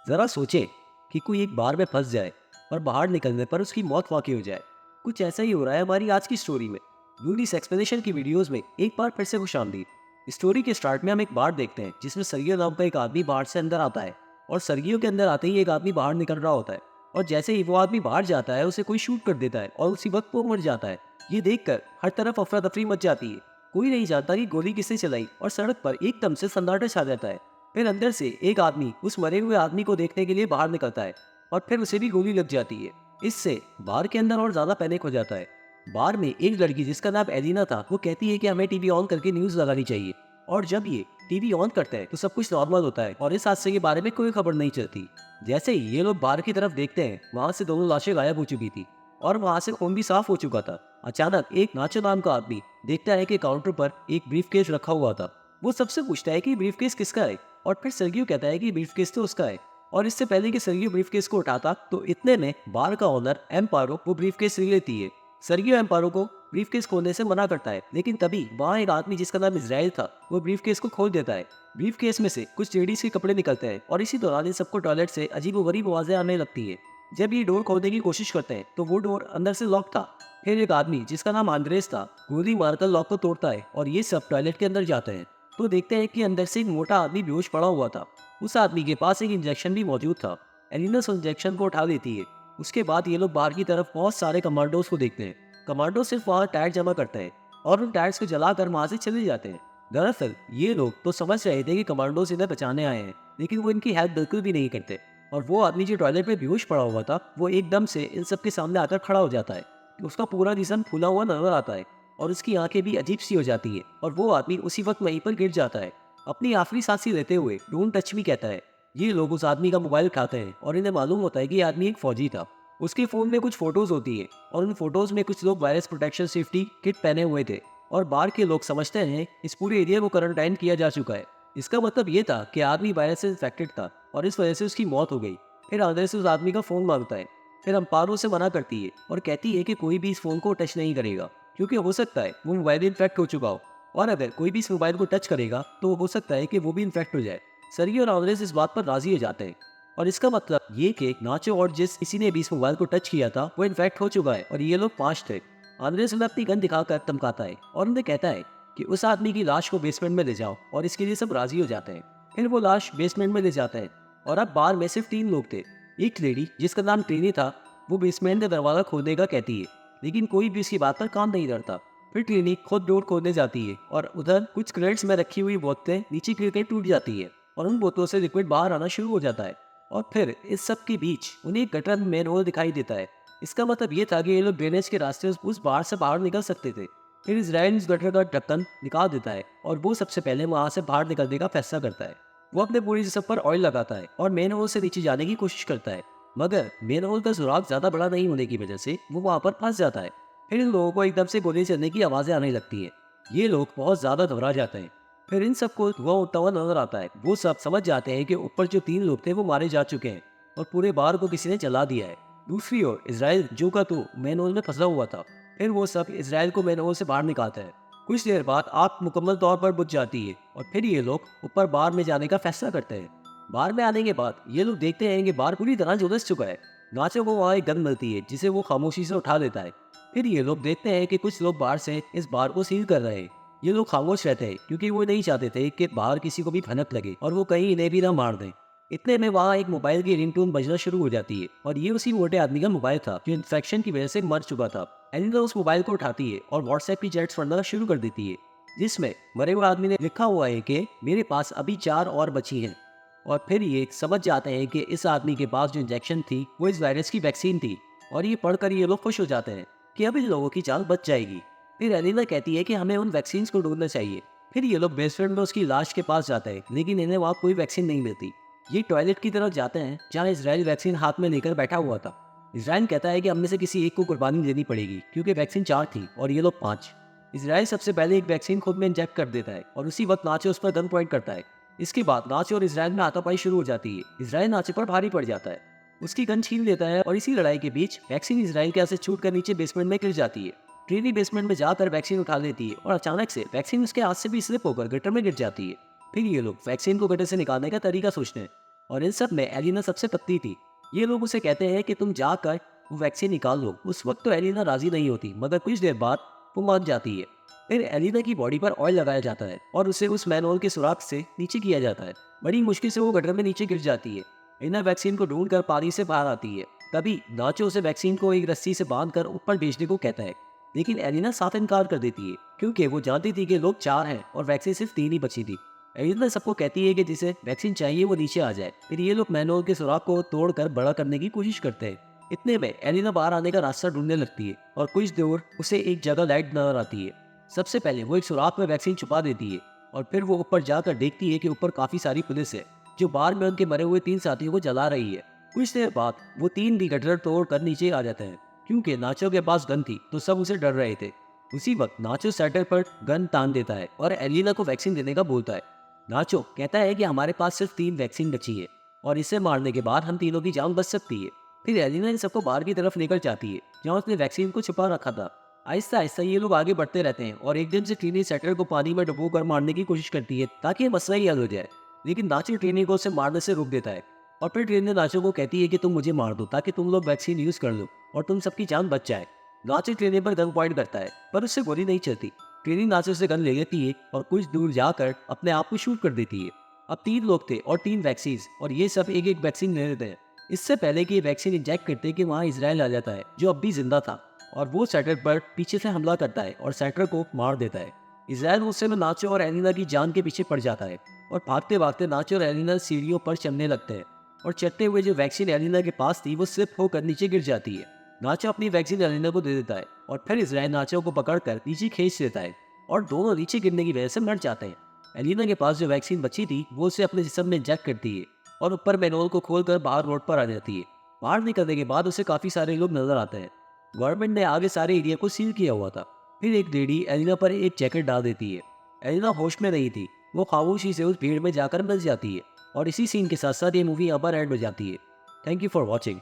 जरा सोचें कि कोई एक बार में फंस जाए और बाहर निकलने पर उसकी मौत वाकई हो जाए। कुछ ऐसा ही हो रहा है हमारी आज की स्टोरी में। यूनिस एक्सप्लेनेशन की वीडियोस में एक बार फिर से खुश आमदीद। स्टोरी के स्टार्ट में हम एक बार देखते हैं जिसमें सरगियो नाम का एक आदमी बाहर से अंदर आता है और सरगियो के अंदर आते ही एक आदमी बाहर निकल रहा होता है और जैसे ही वो आदमी बाहर जाता है उसे कोई शूट कर देता है और उसी वक्त वो मर जाता है। ये देखकर हर तरफ अफरा तफरी मच जाती है। कोई नहीं जानता कि गोली किसने चलाई और सड़क पर एकदम से सन्नाटा छा जाता है। फिर अंदर से एक आदमी उस मरे हुए आदमी को देखने के लिए बाहर निकलता है और फिर उसे भी गोली लग जाती है। इससे बार के अंदर और ज्यादा पैनिक हो जाता है। बार में एक लड़की जिसका नाम एलिना था वो कहती है कि हमें टीवी ऑन करके न्यूज लगानी चाहिए और जब ये टीवी ऑन करता है तो सब कुछ नॉर्मल होता है और इस हादसे के बारे में कोई खबर नहीं चलती। जैसे ही ये लोग बाहर की तरफ देखते हैं वहां से दोनों लाशें गायब हो चुकी थी और वहां से खून भी साफ हो चुका था। अचानक एक नाचो नाम का आदमी देखता है कि काउंटर पर एक ब्रीफकेस रखा हुआ था। वो सबसे पूछता है कि ब्रीफकेस किसका है और फिर सर्गियो कहता है कि ब्रीफकेस तो उसका है। और इससे पहले कि सर्गियो ब्रीफकेस को उठाता तो इतने में बार का ओनर एम्पारो वो ब्रीफकेस ले लेती है। सर्गियो एम्पारो को ब्रीफकेस खोलने से मना करता है लेकिन तभी वहाँ एक आदमी जिसका नाम इजराइल था वो ब्रीफकेस को खोल देता है। ब्रीफकेस में से कुछ लेडीज के कपड़े निकलते हैं और इसी दौरान इन सबको टॉयलेट से अजीबोगरीब आवाजें आने लगती है। जब ये डोर खोलने की कोशिश करते हैं तो वो डोर अंदर से लॉक था। फिर एक आदमी जिसका नाम आंद्रेस था गोली मारकर लॉक को तोड़ता है और ये सब टॉयलेट के अंदर जाते हैं तो देखते हैं कि अंदर से एक मोटा आदमी बेहोश पड़ा हुआ था। उस आदमी के पास एक इंजेक्शन भी मौजूद था। एलिना उस इंजेक्शन को उठा लेती है। उसके बाद ये लोग बाहर की तरफ बहुत सारे कमांडोज को देखते हैं। कमांडो सिर्फ वहाँ टायर जमा करते हैं और उन टायर्स को जलाकर वहां से चले जाते हैं। दरअसल ये लोग तो समझ रहे थे कि कमांडोज इन्हें बचाने आए हैं लेकिन वो इनकी हेल्प बिल्कुल भी नहीं करते। और वो आदमी जो टॉयलेट में बेहोश पड़ा हुआ था वो एकदम से इन सब के सामने आकर खड़ा हो जाता है। उसका पूरा जिस्म फूला हुआ नजर आता है और उसकी आंखें भी अजीब सी हो जाती है और वो आदमी उसी वक्त वहीं पर गिर जाता है। अपनी आखिरी सांसें लेते हुए डोंट टच मी कहता है। ये लोग उस आदमी का मोबाइल उठाते हैं और इन्हें मालूम होता है कि ये आदमी एक फौजी था। उसके फोन में कुछ फोटोज होती है और उन फोटोज में कुछ लोग वायरस प्रोटेक्शन सेफ्टी किट पहने हुए थे और बाहर के लोग समझते हैं इस पूरे एरिया को क्वारंटाइन किया जा चुका है। इसका मतलब ये था कि आदमी वायरस से इन्फेक्टेड था और इस वजह से उसकी मौत हो गई। फिर अंदर से उस आदमी का फोन मांगता है। फिर अम्पारो से मना करती है और कहती है कि कोई भी इस फोन को टच नहीं करेगा क्योंकि हो सकता है वो मोबाइल इन्फेक्ट हो चुका हो और अगर कोई भी इस मोबाइल को टच करेगा तो हो सकता है कि वो भी इन्फेक्ट हो जाए। सर्गी और आंद्रेस इस बात पर राजी हो जाते हैं और इसका मतलब ये कि नाचो और जिस किसी ने भी इस मोबाइल को टच किया था वो इन्फेक्ट हो चुका है और ये लोग 5 थे। आंद्रेस उन्हें अपनी गन दिखाकर धमकाता है और उन्हें कहता है कि उस आदमी की लाश को बेसमेंट में ले जाओ और इसके लिए सब राजी हो जाते हैं। फिर वो लाश बेसमेंट में ले जाते हैं और अब बार में सिर्फ 3 लोग थे। एक लेडी जिसका नाम ट्रेनी था वो बेसमेंट का दरवाजा खोलने का कहती है लेकिन कोई भी उसकी बात पर काम नहीं करता। फिर ट्रेनी खुद डोर खोलने जाती है और उधर कुछ क्रेट्स में रखी हुई बोतलें नीचे गिर कर टूट जाती है और उन बोतलों से लिक्विड बाहर आना शुरू हो जाता है। और फिर इस सब के बीच उन्हें एक गटर में होल दिखाई देता है। इसका मतलब ये था कि ये लोग ड्रेनेज के रास्ते उस बाहर से बाहर निकल सकते थे। फिर इजराइल इस गटर का ढक्कन निकाल देता है और वो सबसे पहले वहां से बाहर निकलने का फैसला करता है। वो अपने पूरी जिस्म पर ऑयल लगाता है और मेन होल से नीचे जाने की कोशिश करता है मगर मेन होल का सुराग ज्यादा बड़ा नहीं होने की वजह से वो वहां पर फंस जाता है। फिर इन लोगों को एकदम से गोली चलने की आवाजें आने लगती है। ये लोग बहुत ज्यादा घबरा जाते हैं। फिर इन सबको धुआं उठता हुआ नजर आता है। वो सब समझ जाते हैं कि ऊपर जो 3 लोग थे वो मारे जा चुके हैं और पूरे बार को किसी ने जला दिया है। दूसरी ओर इजराइल जो का तो मैनहोल में फंसा हुआ था। फिर वो सब इजराइल को मैनहोल से बाहर निकालते हैं। कुछ देर बाद आग मुकम्मल तौर पर बुझ जाती है और फिर ये लोग ऊपर बार में जाने का फैसला करते हैं। बार में आने के बाद ये लोग देखते हैं कि बार पूरी तरह झुलस चुका है। नाचो को वहाँ एक गन मिलती है जिसे वो खामोशी से उठा लेता है। फिर ये लोग देखते हैं कि कुछ लोग बाहर से इस बार को सील कर रहे हैं। ये लोग खामोश रहते हैं क्योंकि वो नहीं चाहते थे कि बाहर किसी को भी भनक लगे और वो कहीं इन्हें भी ना मार दें। इतने में वहाँ एक मोबाइल की रिंगटोन बजना शुरू हो जाती है और ये उसी मोटे आदमी का मोबाइल था जो इन्फेक्शन की वजह से मर चुका था। एलिना उस मोबाइल को उठाती है और व्हाट्सएप की चैट्स पढ़ना शुरू कर देती है जिसमें मरे हुए आदमी ने लिखा हुआ है कि मेरे पास अभी 4 और बची हैं। और फिर ये समझ जाते हैं कि इस आदमी के पास जो इंजेक्शन थी वो इस वायरस की वैक्सीन थी और ये पढ़कर ये लोग खुश हो जाते हैं कि अब इन लोगों की जान बच जाएगी। फिर एलिना कहती है कि हमें उन वैक्सीन को ढूंढना चाहिए। फिर ये लोग बेसमेंट में उसकी लाश के पास जाते हैं लेकिन इन्हें वहाँ कोई वैक्सीन नहीं मिलती। ये टॉयलेट की तरफ जाते हैं जहाँ इजराइल वैक्सीन हाथ में लेकर बैठा हुआ था। इजराइल कहता है कि हम में से किसी एक को कुर्बानी देनी पड़ेगी क्योंकि वैक्सीन 4 थी और ये लोग 5। इजराइल सबसे पहले एक वैक्सीन खुद में इंजेक्ट कर देता है और उसी वक्त नाचो उस पर गन पॉइंट करता है। इसके बाद नाचो और इजराइल में हाथापाई शुरू हो जाती है। इजराइल नाचो पर भारी पड़ जाता है। उसकी गन छीन लेता है और इसी लड़ाई के बीच वैक्सीन इजराइल के हाथ से छूट कर नीचे बेसमेंट में गिर जाती है। ट्रीनी बेसमेंट में जाकर वैक्सीन उठा लेती है और अचानक से वैक्सीन उसके हाथ से भी स्लिप होकर गटर में गिर जाती है। फिर ये लोग वैक्सीन को गटर से निकालने का तरीका सोचते हैं और इन सब में एलिना सबसे पतली थी। ये लोग उसे कहते हैं कि तुम जाकर वो वैक्सीन निकाल लो। उस वक्त तो एलिना राजी नहीं होती, मगर कुछ देर बाद वो मान जाती है। फिर एलिना की बॉडी पर ऑयल लगाया जाता है और उसे उस मैनहोल के सुराख से नीचे किया जाता है। बड़ी मुश्किल से वो गटर में नीचे गिर जाती है। एलिना वैक्सीन को ढूंढकर पानी से बाहर आती है। तभी नाचो उसे वैक्सीन को एक रस्सी से बांधकर ऊपर भेजने को कहता है, लेकिन एलिना साफ इनकार कर देती है क्योंकि वो जानती थी कि लोग 4 हैं और वैक्सीन सिर्फ 3 ही बची थी। एलिना सबको कहती है कि जिसे वैक्सीन चाहिए वो नीचे आ जाए। फिर ये लोग मैनहोल के सुराख को तोड़कर बड़ा करने की कोशिश करते हैं। इतने में एलिना बाहर आने का रास्ता ढूंढने लगती है और कुछ दूर उसे एक जगह लाइट नजर आती है। सबसे पहले वो एक सुराख में वैक्सीन छुपा देती है और फिर वो ऊपर जाकर देखती है कि ऊपर काफी सारी पुलिस है जो बार में उनके मरे हुए 3 साथियों को जला रही है। कुछ देर बाद वो 3 भी गटर तोड़ कर नीचे आ जाते हैं। क्योंकि नाचो के पास गन थी तो सब उसे डर रहे थे। उसी वक्त नाचो सैटल पर गन तान देता है और एलिना को वैक्सीन देने का बोलता है। नाचो कहता है कि हमारे पास सिर्फ 3 वैक्सीन बची है और इसे मारने के बाद हम तीनों की जान बच सकती है। फिर एलिना इन सबको बाहर की तरफ लेकर जाती है जहाँ उसने वैक्सीन को छुपा रखा था। आहिस्ता आहिस्ता ये लोग आगे बढ़ते रहते हैं और एकदम से ट्रीनी सैटल को पानी में डुबो कर मारने की कोशिश करती है ताकि ये मसला ही हल हो जाए। लेकिन नाचो ट्रीनी को उसे मारने से रोक देता है और फिर ट्रेनी नाचो को कहती है कि तुम मुझे मार दो ताकि तुम लोग वैक्सीन यूज कर लो और तुम सबकी जान बच जाए। नाचो ट्रेनी पर गन पॉइंट करता है पर उससे गोली नहीं चलती। ट्रेनी नाचो से गन ले लेती है और कुछ दूर जाकर अपने आप को शूट कर देती है। अब 3 लोग थे और 3 वैक्सीन और ये सब एक एक वैक्सीन ले लेते हैं। इससे पहले कि ये वैक्सीन इंजेक्ट करते कि वहाँ इसराइल आ जाता है जो अब भी जिंदा था और वो सैटर पर पीछे से हमला करता है और सैटर को मार देता है। इसराइल गुस्से में नाचो और एलिना की जान के पीछे पड़ जाता है और भागते भागते नाचो और एलिना सीढ़ियों पर चढ़ने लगते हैं और चढ़ते हुए जो वैक्सीन एलिना के पास थी वो स्लिप होकर नीचे गिर जाती है। नाचो अपनी वैक्सीन एलिना को दे देता है और फिर इसराइल नाचो को पकड़कर नीचे खींच लेता है और दोनों नीचे गिरने की वजह से मर जाते हैं। एलिना के पास जो वैक्सीन बची थी वो उसे अपने जिस्म में इंजेक्ट करती है और ऊपर मैनहोल को खोलकर बाहर रोड पर आ जाती है। बाहर निकलने के बाद उसे काफी सारे लोग नजर आते हैं। गवर्नमेंट ने आगे सारे एरिया को सील किया हुआ था। फिर एक लेडी एलिना पर एक जैकेट डाल देती है। एलिना होश में नहीं थी, वो खामोशी से उस भीड़ में जाकर बस जाती है और इसी सीन के साथ साथ ये मूवी यहाँ पर एंड हो जाती है। Thank you for watching.